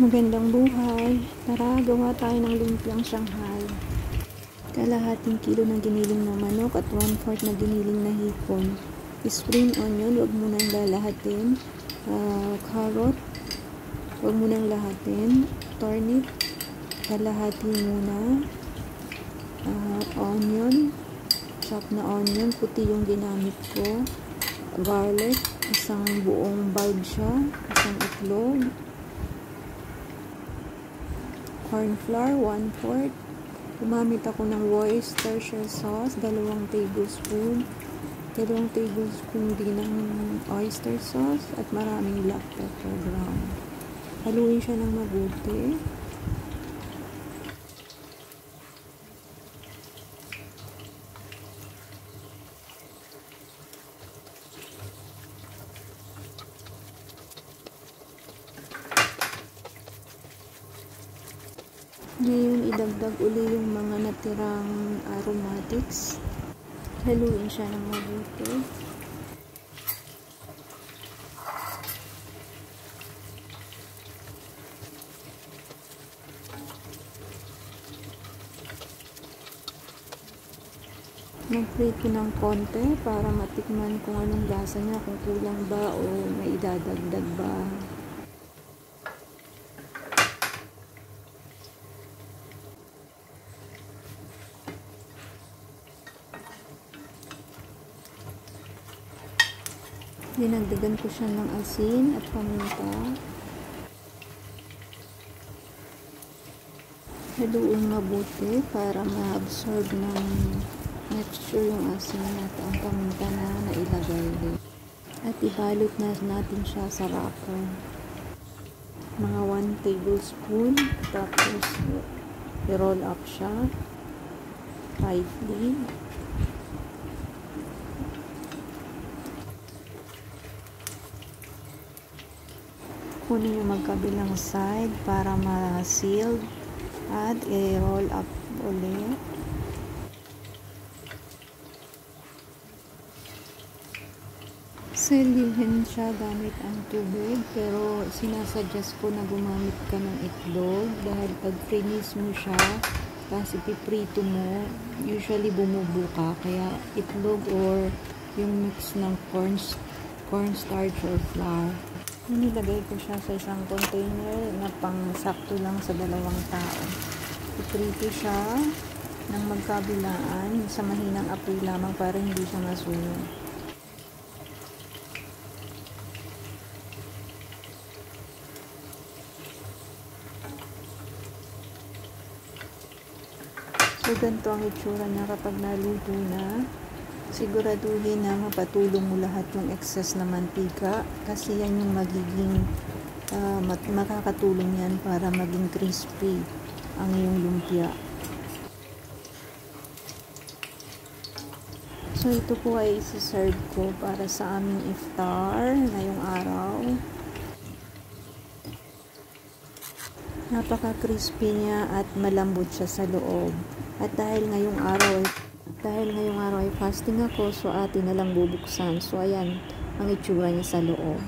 Magandang buhay! Tara, gawa tayo ng lumpiang Shanghai. Kalahating kilo ng giniling na manok at 1/4 na giniling na hipon. Spring onion, wag mo nang lalahatin. Carrot, wag mo nang lahatin. Turnip, kalahati muna. Onion, chop na onion, puti yung ginamit ko. Garlic, isang buong bulb siya, isang itlog. Corn flour, 1/4. Gumamit ako ng Worcestershire sauce, 2 tablespoon. 2 tablespoon din ng oyster sauce at maraming black pepper ground. Haluin siya ng mabuti. Ngayon, idagdag uli yung mga natirang aromatics. Haluin siya ng mabuti. Mag-plate ko ng konti para matikman kung anong lasa niya, kung kulang ba o may idadagdag ba. Dinagdagan ko siya ng asin at paminta. Haluin mabuti para ma-absorb ng texture yung asin at ang paminta na nailagay din. At ibalot na natin siya sa wrapper. Mga 1 tablespoon. Tapos i-roll up siya tightly. Kunin yung magkabilang side para ma-sealed at i-roll up ulit. Sealin siya gamit ang tubig, pero sinasuggest ko na gumamit ka ng itlog dahil pag frinis mo siya tapos ipiprito mo, usually bumubuka, kaya itlog or yung mix ng cornstarch or flour. Nilagay ko siya sa isang container na pang sakto lang sa 2 tao. Iprito siya ng magkabilaan sa mahinang apoy lamang para hindi siya masunog. So, ganito ang itsura niya kapag naluto na. Siguraduhin na mapatulong mo lahat yung excess na mantika kasi yan yung magiging makakatulong yan para maging crispy ang iyong lumpia. So ito po ay isi-serve ko para sa aming iftar ngayong araw. Napaka-crispy niya at malambot siya sa loob. At dahil ngayong araw ay fasting ako, so atin na lang bubuksan. So ayan ang itsura niya sa loob.